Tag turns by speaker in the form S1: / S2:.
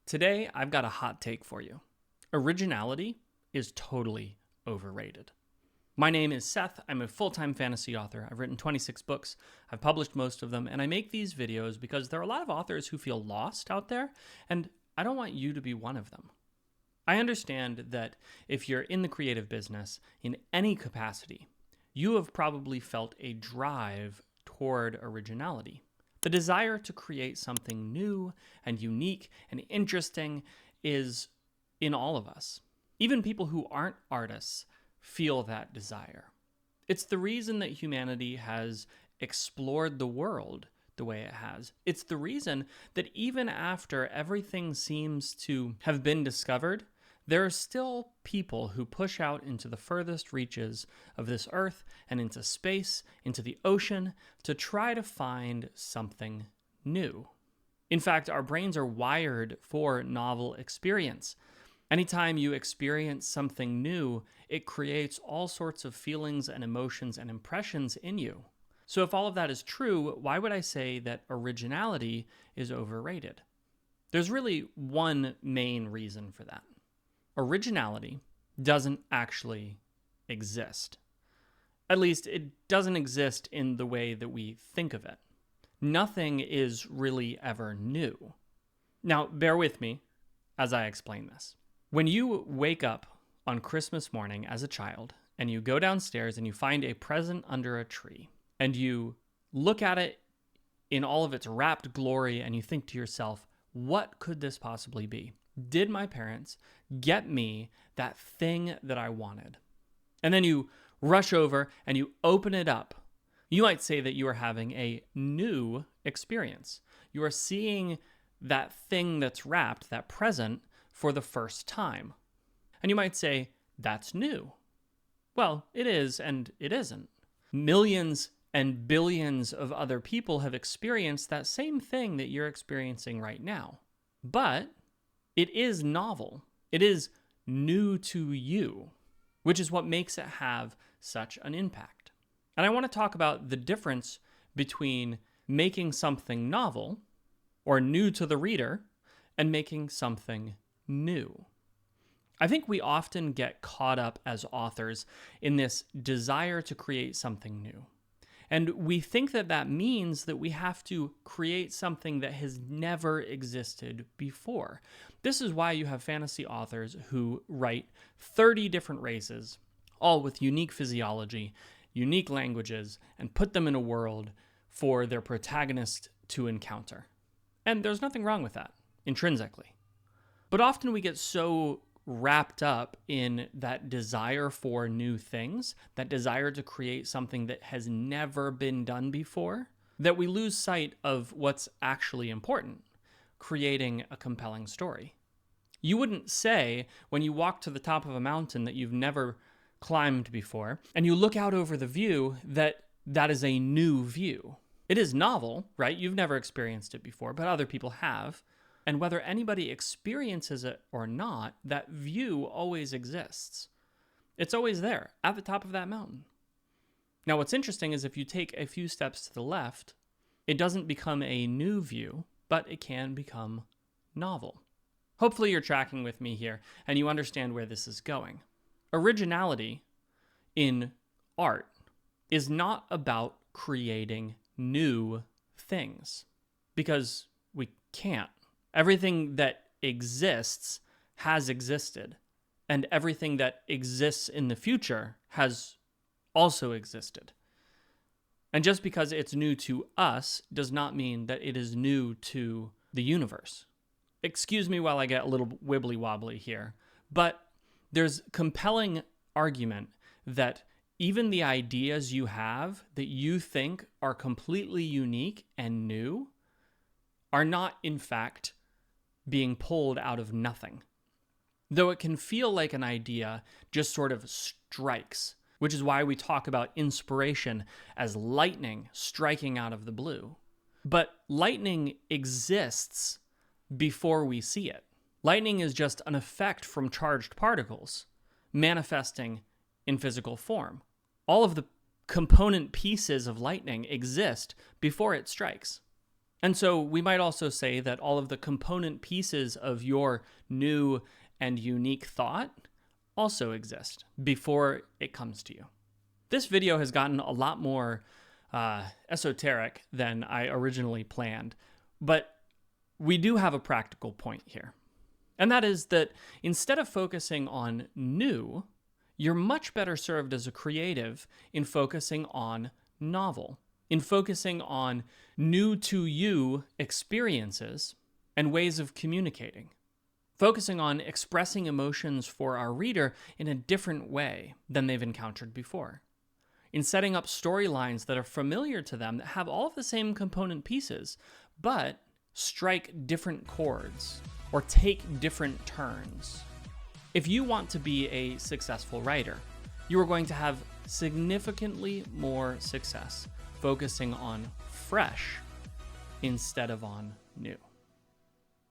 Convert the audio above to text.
S1: Today, I've got a hot take for you. Originality is totally overrated. My name is Seth. I'm a full-time fantasy author. I've written 26 books. I've published most of them, and I make these videos because there are a lot of authors who feel lost out there, and I don't want you to be one of them. I understand that if you're in the creative business in any capacity, you have probably felt a drive toward originality. The desire to create something new and unique and interesting is in all of us. Even people who aren't artists feel that desire. It's the reason that humanity has explored the world the way it has. It's the reason that even after everything seems to have been discovered, there are still people who push out into the furthest reaches of this earth and into space, into the ocean, to try to find something new. In fact, our brains are wired for novel experience. Anytime you experience something new, it creates all sorts of feelings and emotions and impressions in you. So if all of that is true, why would I say that originality is overrated? There's really one main reason for that. Originality doesn't actually exist. At least it doesn't exist in the way that we think of it. Nothing is really ever new. Now, bear with me as I explain this. When you wake up on Christmas morning as a child and you go downstairs and you find a present under a tree and you look at it in all of its wrapped glory and you think to yourself, what could this possibly be? Did my parents get me that thing that I wanted? And then you rush over and you open it up. You might say that you are having a new experience. You are seeing that thing that's wrapped, that present, for the first time. And you might say, that's new. Well, it is and it isn't. Millions and billions of other people have experienced that same thing that you're experiencing right now. But it is novel. It is new to you, which is what makes it have such an impact. And I want to talk about the difference between making something novel or new to the reader and making something new. I think we often get caught up as authors in this desire to create something new. And we think that that means that we have to create something that has never existed before. This is why you have fantasy authors who write 30 different races, all with unique physiology, unique languages, and put them in a world for their protagonist to encounter. And there's nothing wrong with that, intrinsically. But often we get so wrapped up in that desire for new things, that desire to create something that has never been done before, that we lose sight of what's actually important, creating a compelling story. You wouldn't say when you walk to the top of a mountain that you've never climbed before, and you look out over the view that that is a new view. It is novel, right? You've never experienced it before, but other people have. And whether anybody experiences it or not, that view always exists. It's always there, at the top of that mountain. Now, what's interesting is if you take a few steps to the left, it doesn't become a new view, but it can become novel. Hopefully you're tracking with me here, and you understand where this is going. Originality in art is not about creating new things, because we can't. Everything that exists has existed, and everything that exists in the future has also existed. And just because it's new to us does not mean that it is new to the universe. Excuse me while I get a little wibbly wobbly here, but there's compelling argument that even the ideas you have that you think are completely unique and new are not, in fact, being pulled out of nothing. Though it can feel like an idea just sort of strikes, which is why we talk about inspiration as lightning striking out of the blue. But lightning exists before we see it. Lightning is just an effect from charged particles manifesting in physical form. All of the component pieces of lightning exist before it strikes. And so we might also say that all of the component pieces of your new and unique thought also exist before it comes to you. This video has gotten a lot more esoteric than I originally planned, but we do have a practical point here. And that is that instead of focusing on new, you're much better served as a creative in focusing on novel, in focusing on new to you experiences and ways of communicating, focusing on expressing emotions for our reader in a different way than they've encountered before, in setting up storylines that are familiar to them that have all of the same component pieces, but strike different chords or take different turns. If you want to be a successful writer, you are going to have significantly more success focusing on fresh instead of on new.